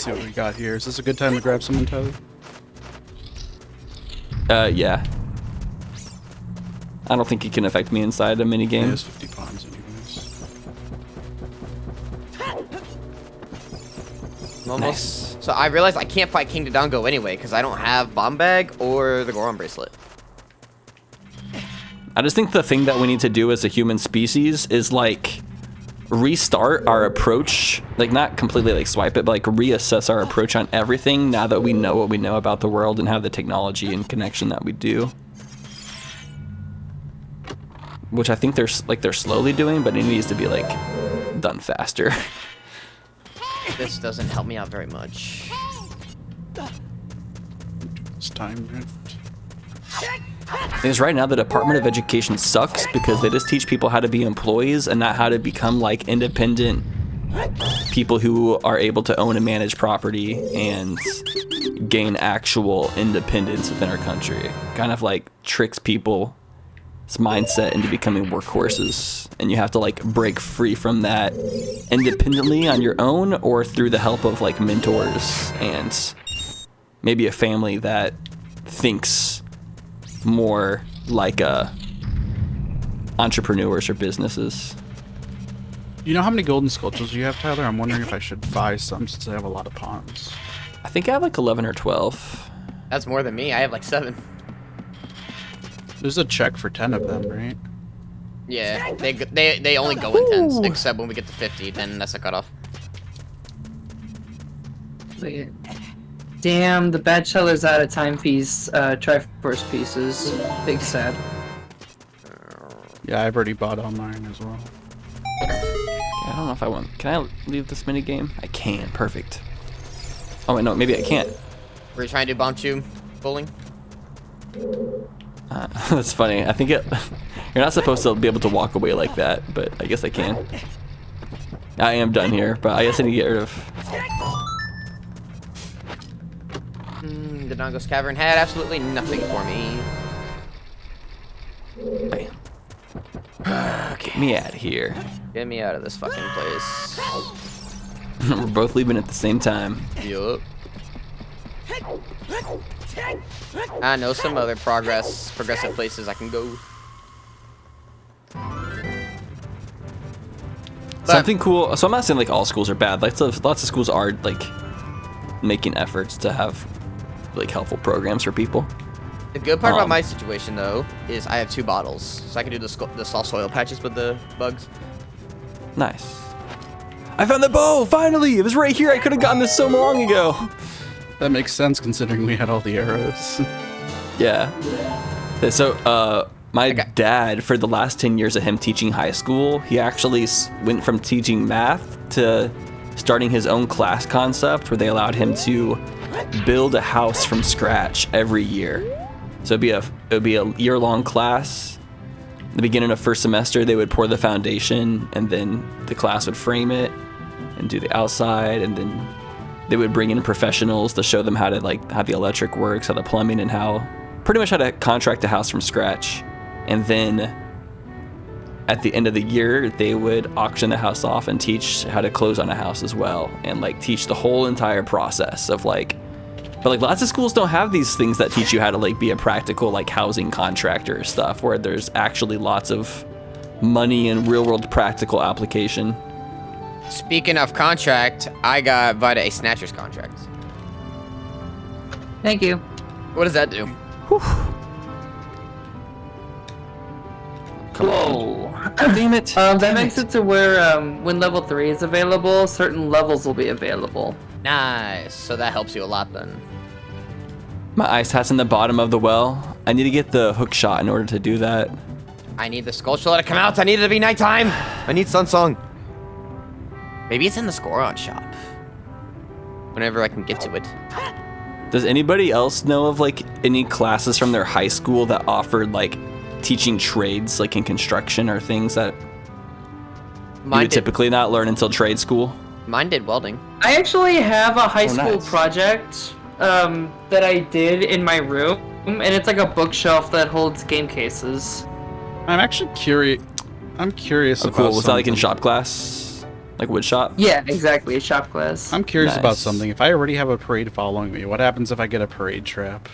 see what we got here. Is this a good time to grab someone, Tyler? Yeah. I don't think he can affect me inside a mini game. He has 50 pawns anyways. Almost. Nice. So I realized I can't fight King Dodongo anyway because I don't have Bomb Bag or the Goron Bracelet. I just think the thing that we need to do as a human species is like restart our approach, like not completely like swipe it, but like reassess our approach on everything now that we know what we know about the world and have the technology and connection that we do. Which I think they're slowly doing, but it needs to be like done faster. This doesn't help me out very much. It's time rift. Because right now the Department of Education sucks because they just teach people how to be employees and not how to become like independent people who are able to own and manage property and gain actual independence within our country. Kind of like tricks people's mindset into becoming workhorses, and you have to like break free from that independently on your own or through the help of like mentors and maybe a family that thinks more like entrepreneurs or businesses. You know how many golden sculptures you have, Tyler? I'm wondering if I should buy some since I have a lot of pawns. I think I have like 11 or 12. That's more than me. I have like 7. There's a check for 10 of them, right? Yeah, they only go in 10s, except when we get to 50, then that's a cutoff. Wait. Damn, the Bachelor's out of timepiece, Triforce pieces. Big sad. Yeah, I've already bought all mine as well. I don't know if I want. Can I leave this mini game? I can. Perfect. Oh wait, no, maybe I can't. Were you trying to do Bonchu bowling? That's funny. I think you're not supposed to be able to walk away like that, but I guess I can. I am done here, but I guess I need to get rid of. The Dodongo's Cavern had absolutely nothing for me. Hey. Get me out of here. Get me out of this fucking place. We're both leaving at the same time. Yup. I know some other progressive places I can go. Something cool. So I'm not saying like all schools are bad. Like lots of schools are like making efforts to have like helpful programs for people. The good part about my situation though is I have 2 bottles, so I can do the soft soil patches with the bugs. Nice. I found the bow! Finally! It was right here. I could have gotten this so long ago. That makes sense considering we had all the arrows. Yeah. So, my dad, for the last 10 years of him teaching high school, he actually went from teaching math to starting his own class concept where they allowed him to build a house from scratch every year. So it would be a year-long class. At the beginning of first semester, they would pour the foundation, and then the class would frame it and do the outside, and then they would bring in professionals to show them how to like how the electric works, how the plumbing, and pretty much how to contract a house from scratch. And then at the end of the year, they would auction the house off and teach how to close on a house as well, and like teach the whole entire process of like. But like lots of schools don't have these things that teach you how to like be a practical like housing contractor stuff, where there's actually lots of money and real world practical application. Speaking of contract, I got Vita a Snatcher's contract. Thank you. What does that do? Whew. Whoa. Damn it. That makes it to where when level 3 is available, certain levels will be available. Nice. So that helps you a lot then. My ice hat's in the bottom of the well. I need to get the hook shot in order to do that. I need the Skulltula to come out. I need it to be nighttime. I need Sunsong. Maybe it's in the Scoron shop. Whenever I can get to it. Does anybody else know of like any classes from their high school that offered like teaching trades like in construction or things that you would typically not learn until trade school? Mine did welding. I actually have a high school nice. project that I did in my room, and it's like a bookshelf that holds game cases. I'm actually curious. I'm curious Oh, about cool. Was that like in something. shop class? Like wood shop? Yeah, exactly. A shop class. I'm curious about Nice. something. If I already have a parade following me, what happens if I get a parade trap?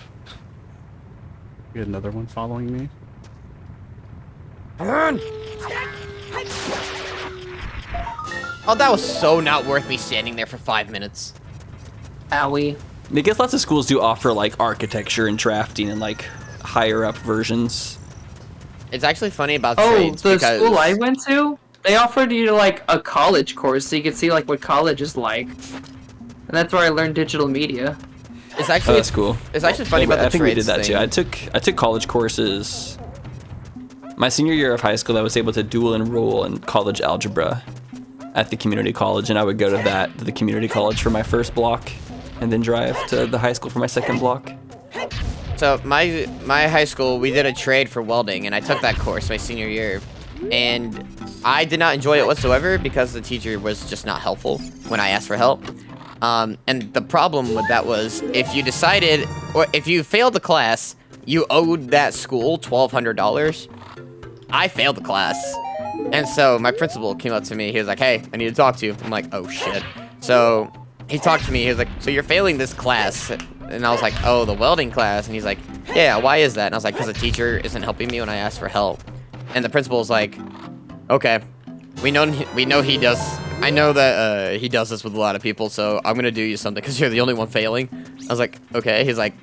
Get another one following me? Oh, that was so not worth me standing there for 5 minutes. Owie. I guess lots of schools do offer like architecture and drafting and like higher up versions. It's actually funny about Oh, trades the because school I went to, they offered you like a college course so you could see like what college is like. And that's where I learned digital media. it's Oh, actually that's cool. It's actually funny about the I think we did trades that too. thing. I took college courses. My senior year of high school, I was able to dual enroll in college algebra at the community college, and I would go to the community college for my first block, and then drive to the high school for my second block. So my high school, we did a trade for welding, and I took that course my senior year, and I did not enjoy it whatsoever because the teacher was just not helpful when I asked for help. And the problem with that was if you decided, or if you failed the class, you owed that school $1,200. I failed the class, and so my principal came up to me. He was like, "Hey, I need to talk to you." I'm like, "Oh shit." So he talked to me. He was like, "So you're failing this class?" And I was like, "Oh, the welding class." And he's like, "Yeah, why is that?" And I was like, "Because the teacher isn't helping me when I ask for help." And the principal was like, "Okay, we know he does. I know that he does this with a lot of people. So I'm gonna do you something because you're the only one failing." I was like, "Okay." He's like,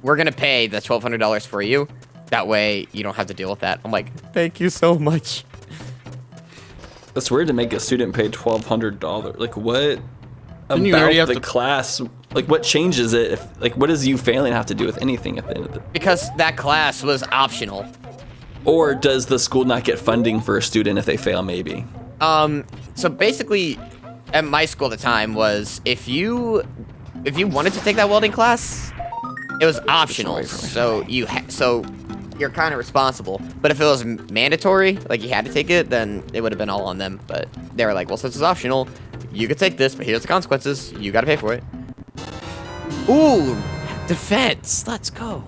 "We're gonna pay the $1,200 for you. That way you don't have to deal with that." I'm like, "Thank you so much." That's weird to make a student pay $1,200. Like what Didn't you already about have the to- class? Like what changes it? If, like what does you failing have to do with anything at the end of it? Because that class was optional. Or does the school not get funding for a student if they fail? Maybe. So basically, at my school at the time was if you wanted to take that welding class, it was optional. So you're kind of responsible. But if it was mandatory, like you had to take it, then it would have been all on them. But they were like, well, since it's optional, you could take this, but here's the consequences. You got to pay for it. Ooh, defense. Let's go.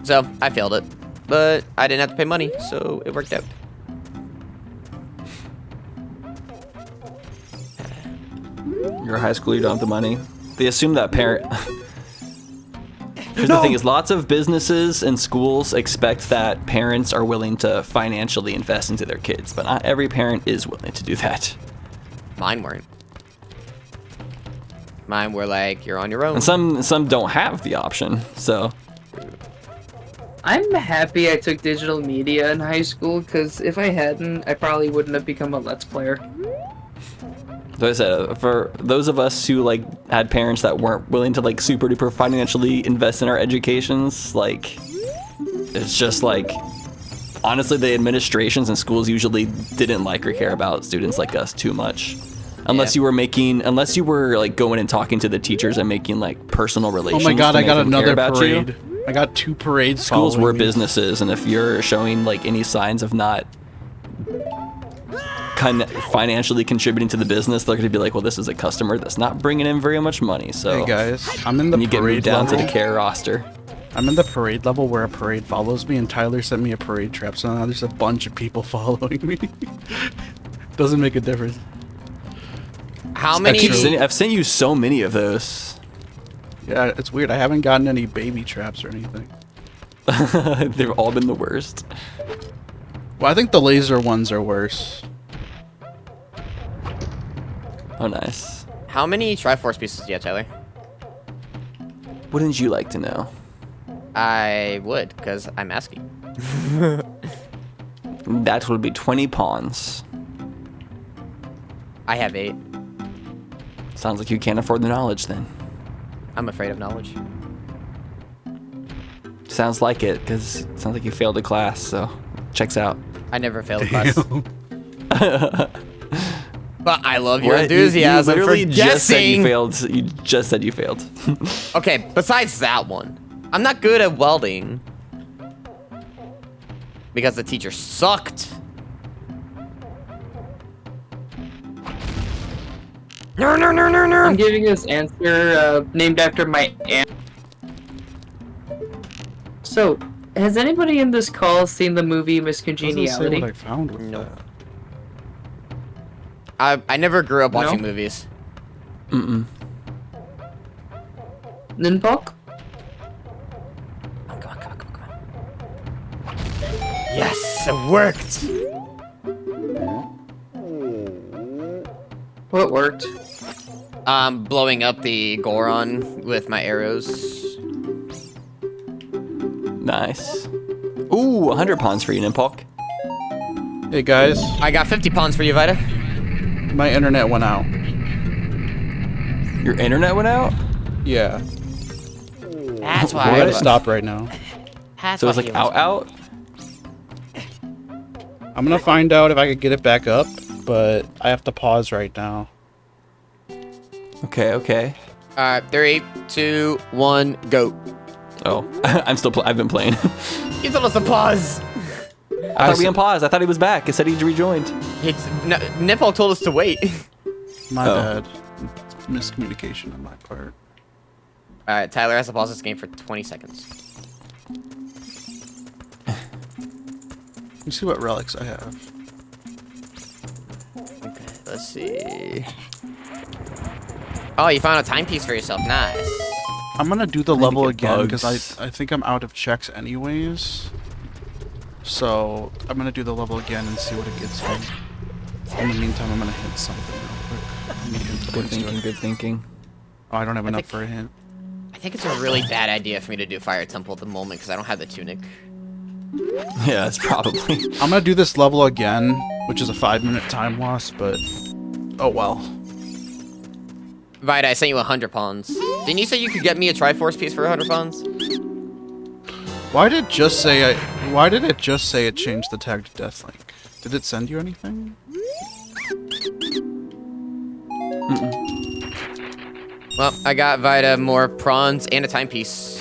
So I failed it, but I didn't have to pay money, so it worked out. You're a high school, you don't have the money. They assume that parent. Here's the thing: is lots of businesses and schools expect that parents are willing to financially invest into their kids, but not every parent is willing to do that. Mine weren't. Mine were like, you're on your own. And some don't have the option. So I'm happy I took digital media in high school, because if I hadn't, I probably wouldn't have become a Let's Player. as I said, for those of us who like had parents that weren't willing to like super duper financially invest in our educations, like it's just like honestly the administrations and schools usually didn't like or care about students like us too much. Unless you were like going and talking to the teachers and making like personal Oh relations. my god, to I make got them care another about you. parade. I got 2 parades. Schools were following me. businesses, and if you're showing like any signs of not kind of financially contributing to the business, they're going to be like, well, this is a customer that's not bringing in very much money. So Hey guys, I'm in the and you get moved parade down level. to the care roster. I'm in the parade level where a parade follows me, and Tyler sent me a parade trap, so now there's a bunch of people following me. Doesn't make a difference. How many? I've sent you so many of those. Yeah, it's weird. I haven't gotten any baby traps or anything. They've all been the worst. Well, I think the laser ones are worse. Oh, nice. How many Triforce pieces do you have, Tyler? Wouldn't you like to know? I would, because I'm asking. That will be 20 pawns. I have 8. Sounds like you can't afford the knowledge then. I'm afraid of knowledge. Sounds like it, because it sounds like you failed a class, so checks out. I never failed a class. But I love your What? enthusiasm You for literally just said you guessing. failed. You just said you failed. Okay, besides that one, I'm not good at welding because the teacher sucked. No. I'm giving this answer named after my aunt. So, has anybody in this call seen the movie Miss Doesn't say Congeniality? what I found with Nope. that. I never grew up watching No? movies. Mm-mm. Ninpalk? Oh, come on. Yes, it worked. What worked? Blowing up the Goron with my arrows. Nice. Ooh, 100 pawns for you, Ninpalk. Hey guys, I got 50 pawns for you, Vita. my internet went out. Your internet went out? Yeah. That's I why. gotta stop right now. So it's like out? I'm gonna find out if I could get it back up, but I have to pause right now. Okay. Alright, 3, 2, 1, go. Oh, I've been playing. You told us to pause. I thought we unpaused. I thought he was back. It said he rejoined. Ninpalk told us to wait. My Oh. bad. It's miscommunication on my part. Alright, Tyler has to pause this game for 20 seconds. Let me see what relics I have. Okay, let's see. Oh, you found a timepiece for yourself. Nice. I'm gonna do the I need to level get again because bugs. I think I'm out of checks anyways. So I'm gonna do the level again and see what it gets me. In the meantime, I'm gonna hit something real quick. I need him to Good place thinking, it. good thinking. Oh, I don't have enough think- for a hint. I think it's a really bad idea for me to do Fire Temple at the moment because I don't have the tunic. Yeah, it's probably. I'm gonna do this level again, which is a 5-minute time loss, but oh well. Vita, I sent you 100 pawns. Didn't you say you could get me a Triforce piece for 100 pawns? Why did it just say it changed the tag to Deathlink? Did it send you anything? Well, I got Vita more prawns and a timepiece.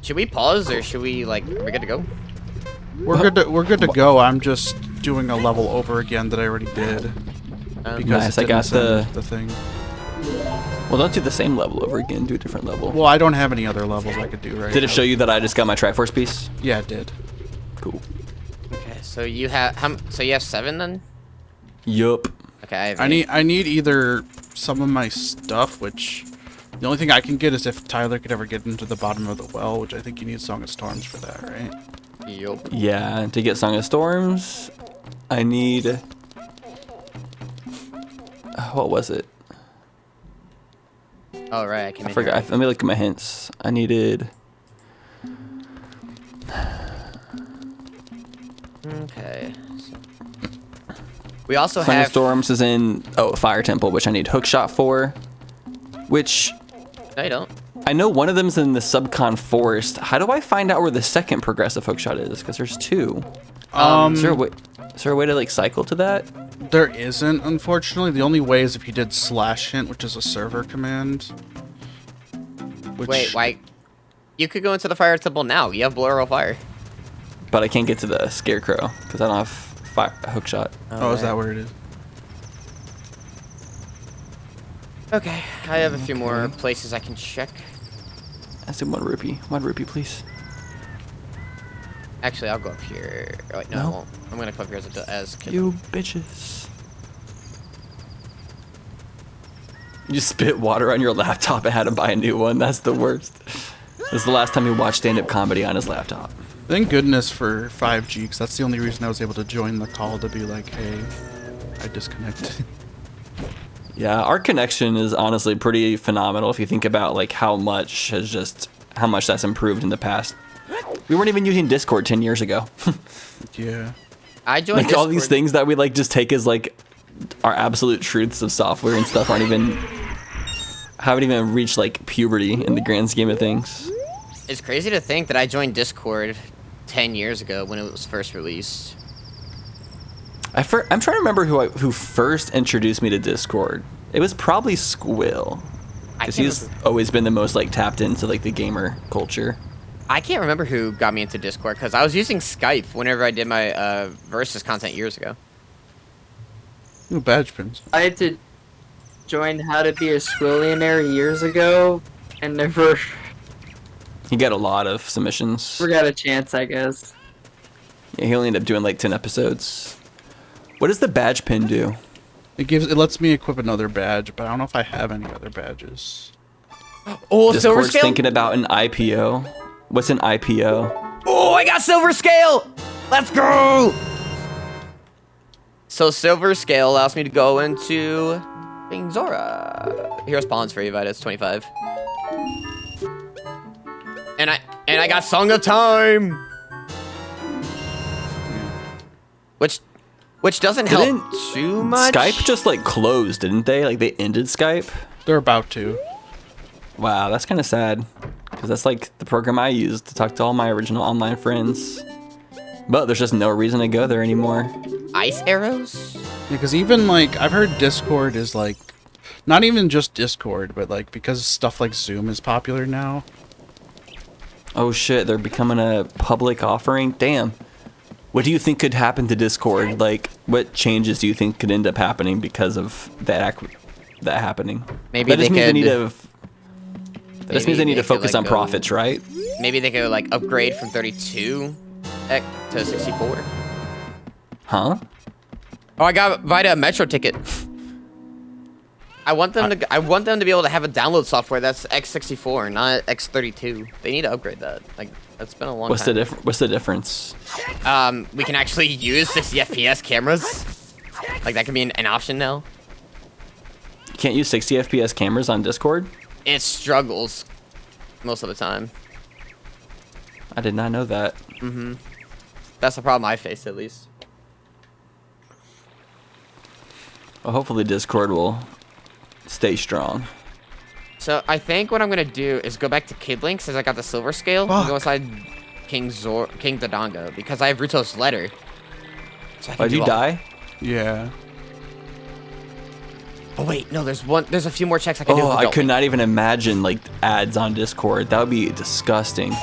Should we pause or should we are we good to go? We're good to go. I'm just doing a level over again that I already did because Nice, it I got didn't send the thing. Well, don't do the same level over again. Do a different level. Well, I don't have any other levels I could do right Did it now. show you that I just got my Triforce piece? Yeah, it did. Cool. Okay, so you have so you have 7 then? Yup. Okay, I have I 8. need either some of my stuff, which the only thing I can get is if Tyler could ever get into the bottom of the well, which I think you need Song of Storms for that, right? Yup. Yeah, to get Song of Storms, I need. What was it? Oh right, I came I in forgot. here. Let me look at my hints. I needed. Okay. We also Song of have Storms is in Fire Temple, which I need Hookshot for. Which No, you don't. I know one of them's in the Subcon Forest. How do I find out where the second progressive hookshot is? Because there's 2. Is there a way to cycle to that? There isn't, unfortunately. The only way is if you did /hint, which is a server command. Which, Wait, why? You could go into the Fire Temple now. You have Blow Arrow Fire. But I can't get to the Scarecrow because I don't have hookshot. Oh, is that where it is? Okay, I have a few more places I can check. I said 1 rupee. 1 rupee, please. Actually, I'll go up here. Oh, wait, no, I No. won't. I'm gonna come up here as kid. You bitches. You spit water on your laptop and had to buy a new one. That's the worst. This is the last time he watched stand-up comedy on his laptop. Thank goodness for 5G, because that's the only reason I was able to join the call to be like, hey, I disconnected. Yeah, our connection is honestly pretty phenomenal if you think about how much that's improved in the past. We weren't even using Discord 10 years ago. Yeah. I joined all these Discord. things that we just take as our absolute truths of software and stuff haven't even reached puberty in the grand scheme of things. It's crazy to think that I joined Discord 10 years ago when it was first released. I'm trying to remember who first introduced me to Discord. It was probably Squill, because he's always been the most tapped into the gamer culture. I can't remember who got me into Discord because I was using Skype whenever I did my Versus content years ago. Ooh, badge pins. I had to join How to Be a Squillionaire years ago and never He got a lot of submissions. We got a chance, I guess. Yeah, he only ended up doing like 10 episodes. What does the badge pin do? It lets me equip another badge, but I don't know if I have any other badges. Oh, silver Discord's scale. thinking about an IPO. What's an IPO? Oh, I got silver scale. Let's go. So silver scale allows me to go into Zora. Hero spawns for you, Vita. It's 25. And I got Song of Time. Which doesn't help too much. Skype just like closed, didn't they? Like they ended Skype? They're about to. Wow, that's kind of sad. Because that's like the program I used to talk to all my original online friends. But there's just no reason to go there anymore. Ice arrows? Because even like I've heard Discord is like not even just Discord, but like because stuff like Zoom is popular now. Oh shit, they're becoming a public offering? Damn. What do you think could happen to Discord? Like, what changes do you think could end up happening because of that happening? Maybe that just they means could. That just means they need to focus on profits, right? Maybe they could like upgrade from 32 to 64. Huh? Oh, I got Vita a Metro ticket. I want them to be able to have a download software that's x64, not x32. They need to upgrade that. Like that's been a long time. What's the difference? We can actually use 60 FPS cameras. Like that can be an option now. You can't use 60 FPS cameras on Discord? It struggles most of the time. I did not know that. Mm-hmm. That's the problem I faced, at least. Well, hopefully Discord will stay strong. So I think what I'm gonna do is go back to Kid Link since I got the silver scale and go inside King Dodongo because I have Ruto's letter. So Why'd you die? Yeah. Oh wait, no, there's a few more checks I can do. Oh, I could not even imagine like ads on Discord. That would be disgusting.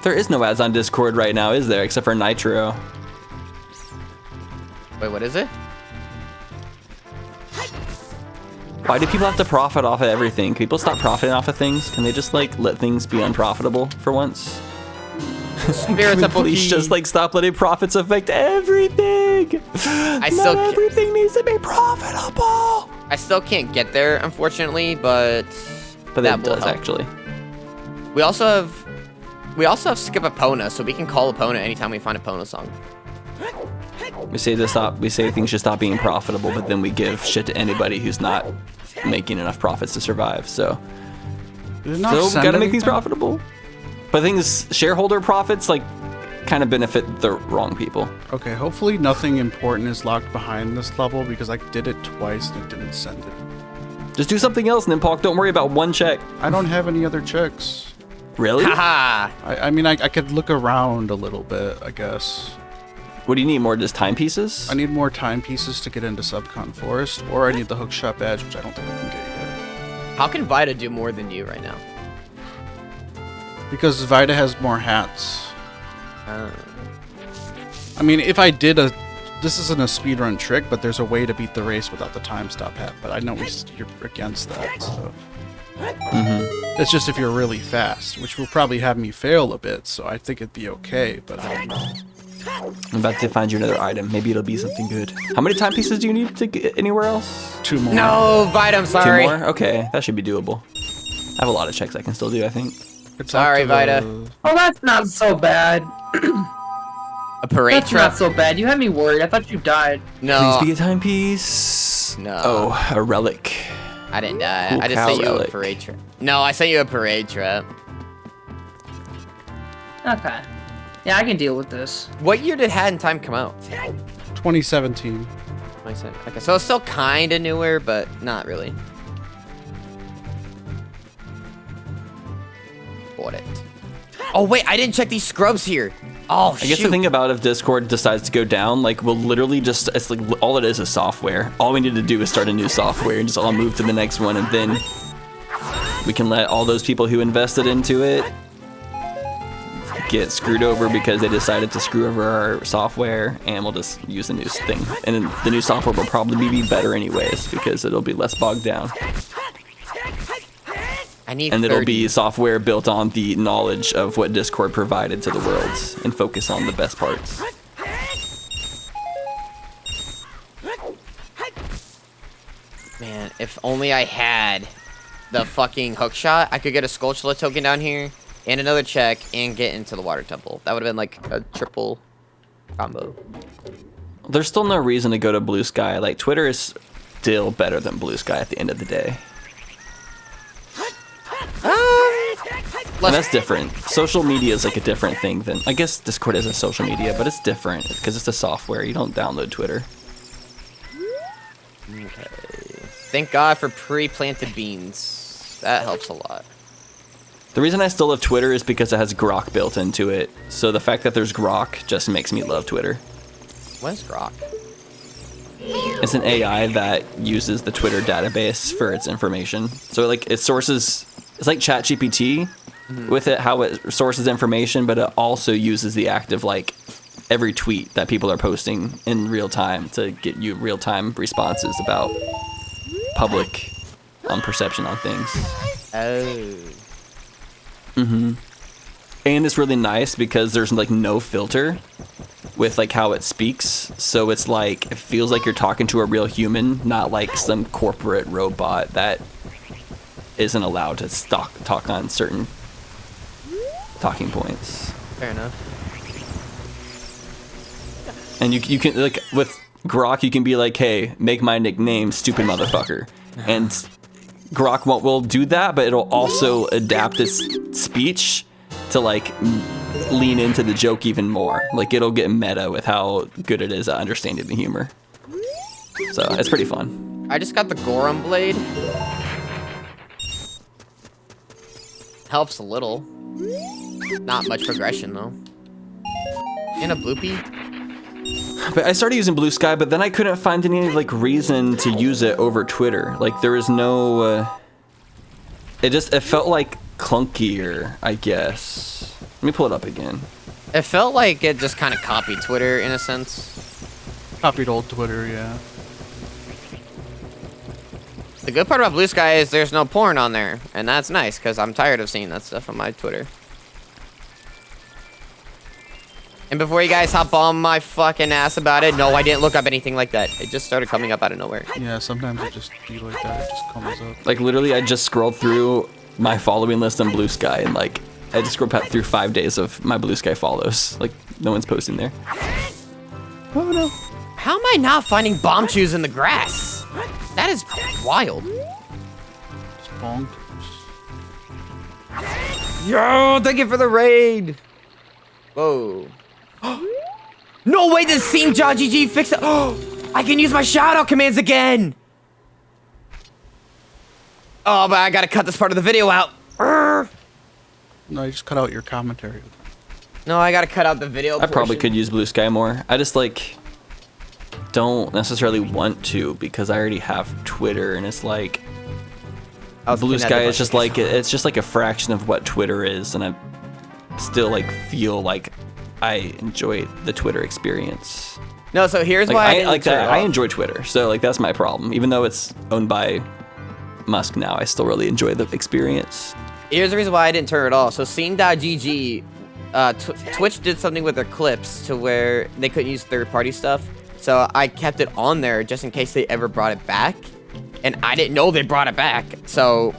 There is no ads on Discord right now, is there? Except for Nitro. Wait, what is it? Why do people have to profit off of everything? Can people stop profiting off of things? Can they just like let things be unprofitable for once? Spirit Temple Please key. just like stop letting profits affect everything. Not everything needs to be profitable. I still can't get there, unfortunately, but that will does help. actually. We also have Skip Epona, so we can call Epona anytime we find a Epona song. We say things should stop being profitable, but then we give shit to anybody who's not making enough profits to survive. So we gotta make things profitable. But things, shareholder profits, like, kind of benefit the wrong people. Okay, hopefully nothing important is locked behind this level because I did it twice and it didn't send it. Just do something else, Ninpalk. Don't worry about one check. I don't have any other checks. Really? Haha! I mean, I could look around a little bit, I guess. What do you need? More just timepieces? I need more timepieces to get into Subcon Forest, or I need the hookshot badge, which I don't think I can get yet. How can Vita do more than you right now? Because Vita has more hats. I mean, if I did this isn't a speedrun trick, but there's a way to beat the race without the time stop hat, but I know you're against that, so. It's just if you're really fast, which will probably have me fail a bit, so I think it'd be okay, but I don't know. I'm about to find you another item. Maybe it'll be something good. How many timepieces do you need to get anywhere else? 2 more. No, Vita, I'm sorry. 2 more? Okay, that should be doable. I have a lot of checks I can still do, I think. It's Sorry, up to Vita. Oh, that's not so bad. A parade That's trap? not so bad. You had me worried. I thought you died. No, Please be a timepiece. No. Oh, a relic. I didn't die. Cool I just cow sent you relic. a parade trap. No, I sent you a parade trap. Okay. Yeah, I can deal with this. What year did Hat in Time come out? 2017. Okay, so it's still kind of newer, but not really. Bought it. Oh wait, I didn't check these scrubs here. Oh, I guess the thing about if Discord decides to go down, like we'll literally just, it's like all it is software. All we need to do is start a new software and just all move to the next one, and then we can let all those people who invested into it get screwed over because they decided to screw over our software, and we'll just use the new thing. And then the new software will probably be better anyways because it'll be less bogged down. I need And 30. it'll be software built on the knowledge of what Discord provided to the world and focus on the best parts. Man, if only I had the fucking hook shot, I could get a Skulltula token down here and another check and get into the water temple. That would have been like a triple combo. There's still no reason to go to Blue Sky. Like, Twitter is still better than Blue Sky at the end of the day. And that's different. Social media is like a different thing than... I guess Discord is a social media, but it's different because it's a software. You don't download Twitter. Okay. Thank God for pre-planted beans. That helps a lot. The reason I still love Twitter is because it has Grok built into it. So the fact that there's Grok just makes me love Twitter. What is Grok? It's an AI that uses the Twitter database for its information. So like it sources... It's like ChatGPT with it, how it sources information, but it also uses the active, like, every tweet that people are posting in real time to get you real-time responses about public perception on things. Oh. And it's really nice because there's, like, no filter with, like, how it speaks. So it's like, it feels like you're talking to a real human, not like some corporate robot that isn't allowed to talk on certain talking points. Fair enough. And you can, like, with Grok, you can be like, hey, make my nickname stupid motherfucker. And Grok will do that, but it'll also adapt its speech to, like, lean into the joke even more. Like, it'll get meta with how good it is at understanding the humor. So, it's pretty fun. I just got the Gorum Blade. Helps a little. Not much progression, though. And a Bloopy. But I started using Blue Sky, but then I couldn't find any, like, reason to use it over Twitter. Like, there was no... it felt, like, clunkier, I guess. Let me pull it up again. It felt like it just kind of copied Twitter, in a sense. Copied old Twitter, yeah. The good part about Blue Sky is there's no porn on there, and that's nice, because I'm tired of seeing that stuff on my Twitter. And before you guys hop on my fucking ass about it, no, I didn't look up anything like that. It just started coming up out of nowhere. Yeah, sometimes it just be like that. It just comes up. Like, literally, I just scrolled through my following list on Blue Sky, and, like, I just scrolled through 5 days of my Blue Sky follows. Like, no one's posting there. Oh, no. How am I not finding bomb chews in the grass? That is wild. It's bonkers. Yo, thank you for the raid. Whoa. No way, this Scene Jaw GG fixed it. Oh, I can use my shout-out commands again. Oh, but I gotta cut this part of the video out. Urgh. No, you just cut out your commentary. No, I gotta cut out the video I probably portion. could use Blue Sky more. I just, like, don't necessarily want to because I already have Twitter, and it's like Blue Sky is just like it's just like a fraction of what Twitter is, and I still like feel like I enjoy the Twitter experience. No, so here's Like, why I I didn't like turn that. it I off. enjoy Twitter, so like that's my problem. Even though it's owned by Musk now, I still really enjoy the experience. Here's the reason why I didn't turn it off. So Scene.gg, Twitch did something with their clips to where they couldn't use third-party stuff. So I kept it on there just in case they ever brought it back. And I didn't know they brought it back. So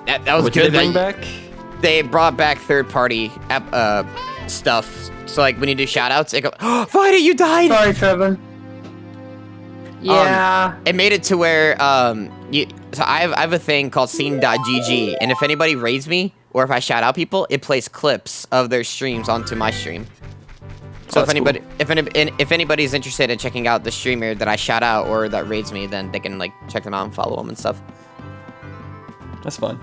that was What good. did they bring back? They brought back third-party stuff. So like when you do shout-outs, it goes, oh, Vida, you died! Sorry, Trevin. Yeah. It made it to where so I have a thing called scene.gg, and if anybody raids me or if I shout out people, it plays clips of their streams onto my stream. So that's if anybody's interested in checking out the streamer that I shout out or that raids me, then they can like check them out and follow them and stuff. That's fun.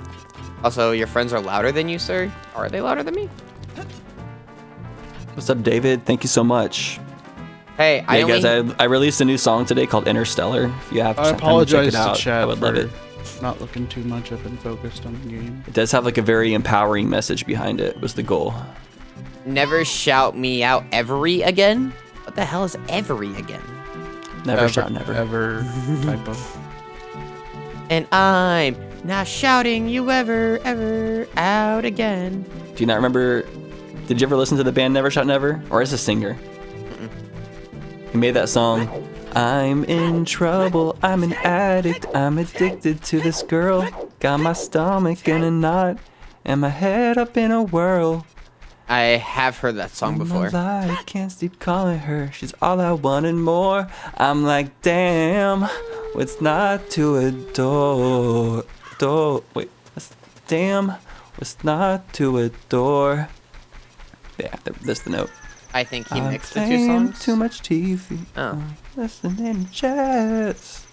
Also, your friends are louder than you, sir? Are they louder than me? What's up, David? Thank you so much. Hey, Yeah, guys, I released a new song today called Interstellar. If you have I time to check apologize it to out, Chad I would love for it. not looking too much. I've been focused on the game. It does have like a very empowering message behind it. Was the goal. never shout me out every again? What the hell is every again? Never shout never. Ever type of. And I'm Not shouting you ever out again. Do you not remember? Did you ever listen to the band Never Shout Never? Or as a singer? He made that song. I'm in trouble, I'm an addict, I'm addicted to this girl. Got my stomach in a knot, and my head up in a whirl. I have heard that song before. I can't stop calling her, she's all I want and more. I'm like, damn, what's not to adore? Damn, what's not to adore? Yeah, that's the note. I think he mixed the I'm two playing songs. too much TV. Oh. Listening to jazz.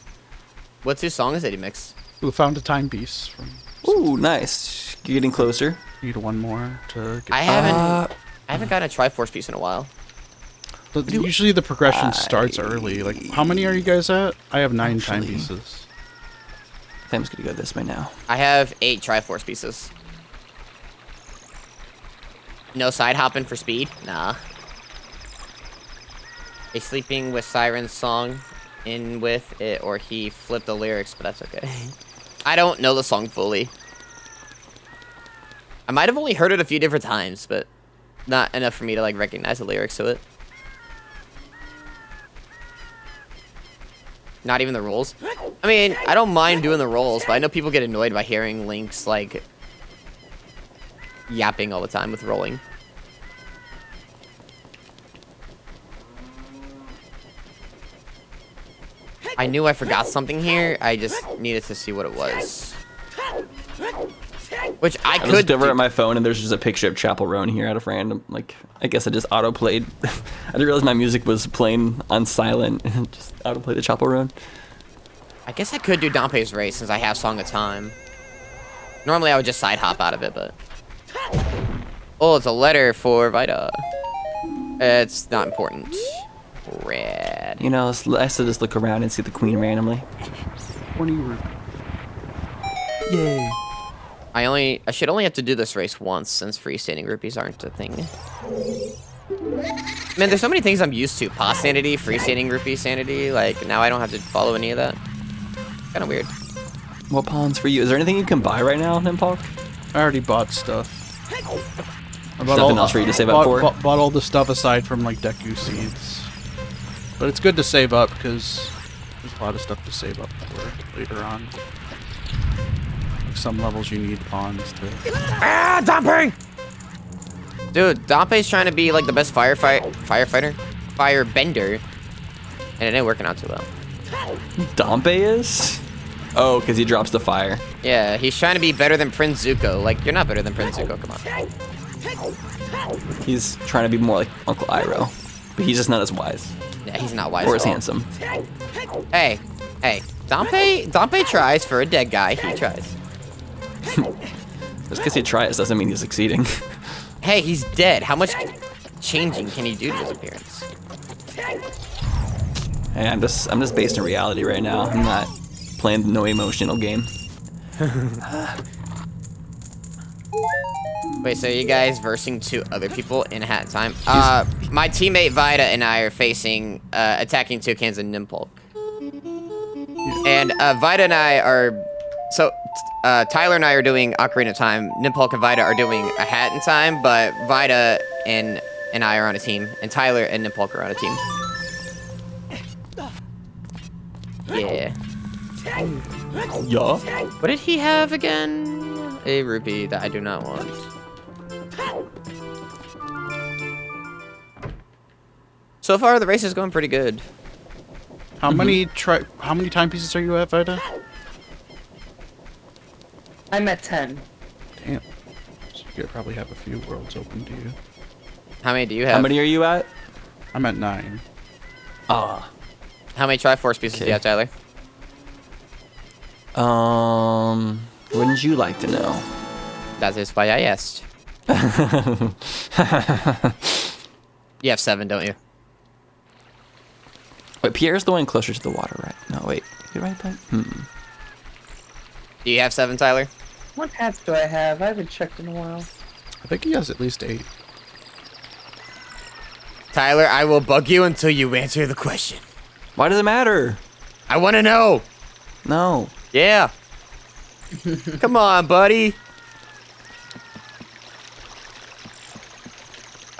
What two songs did he mix? We found a timepiece. From Ooh, nice. You're getting closer. need one more to get. I haven't gotten a Triforce piece in a while. But usually the progression starts early. Like, how many are you guys at? I have 9 timepieces. I think I'm just gonna go this way now. I have 8 Triforce pieces. No side hopping for speed? Nah. A Sleeping with Sirens song in with it, or he flipped the lyrics, but that's okay. I don't know the song fully. I might have only heard it a few different times, but not enough for me to like recognize the lyrics to it. Not even the rolls. I mean, I don't mind doing the rolls, but I know people get annoyed by hearing Link's like yapping all the time with rolling. I knew I forgot something here. I just needed to see what it was. Which I I could looked over do. at my phone and there's just a picture of Chapel Roan here out of random. Like, I guess I just auto played. I didn't realize my music was playing on silent and just auto played the Chapel Roan. I guess I could do Dompe's race since I have Song of Time. Normally I would just side hop out of it, but... Oh, it's a letter for Vita. It's not important. Red. You know, it's nice to just look around and see the queen randomly. 20 rupees. Yay. I should only have to do this race once since freestanding rupees aren't a thing. Man, there's so many things I'm used to. Pause sanity, freestanding rupee sanity. Like, now I don't have to follow any of that. Kinda weird. What pawns for you? Is there anything you can buy right now, Ninpalk? I already bought stuff. I bought Nothing else for you to save up for? Bought all the stuff aside from like Deku seeds. But it's good to save up because there's a lot of stuff to save up for later on. Some levels you need pawns to. Ah, Dompe! Dude, Dompe's trying to be like the best firebender, and it ain't working out too well. Dompe is? Oh, because he drops the fire. Yeah, he's trying to be better than Prince Zuko. Like, you're not better than Prince Zuko, come on. He's trying to be more like Uncle Iroh. But he's just not as wise. Yeah, he's not wise Or at as all. handsome. Hey, Dompe tries for a dead guy. He tries. Just because he tries doesn't mean he's succeeding. Hey, he's dead. How much changing can he do to his appearance? Hey, I'm just based in reality right now. I'm not playing the no emotional game. Wait, so you guys versing 2 other people in Hat Time? My teammate Vita and I are facing Attackingtucans and Ninpalk. And Vita and I are... So, Tyler and I are doing Ocarina of Time. Ninpalk and Vita are doing a Hat in Time, but Vita and I are on a team. And Tyler and Ninpalk are on a team. Yeah. Yeah? What did he have again? A rupee that I do not want. So far, the race is going pretty good. How many timepieces are you at, Vita? I'm at 10. Damn. So you probably have a few worlds open to you. How many do you have? How many are you at? I'm at 9. Ah. How many Triforce pieces do you have, Tyler? Wouldn't you like to know? That is why I asked. You have 7, don't you? Wait, Pierre's the one closer to the water, right? No, wait. You right, Ben? Do you have 7, Tyler? What hats do I have? I haven't checked in a while. I think he has at least 8. Tyler, I will bug you until you answer the question. Why does it matter? I want to know. No. Yeah. Come on, buddy.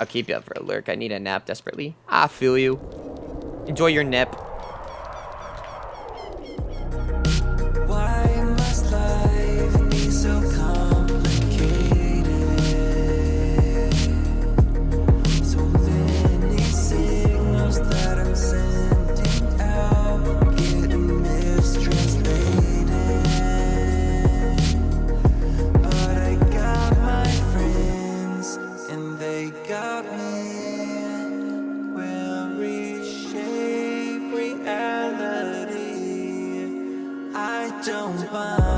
I'll keep you up for a lurk. I need a nap desperately. I feel you. Enjoy your nap. Why must life be so complicated? So many signals that I'm sending out get mistranslated. But I got my friends and they got me. We'll reshape reality. I don't mind.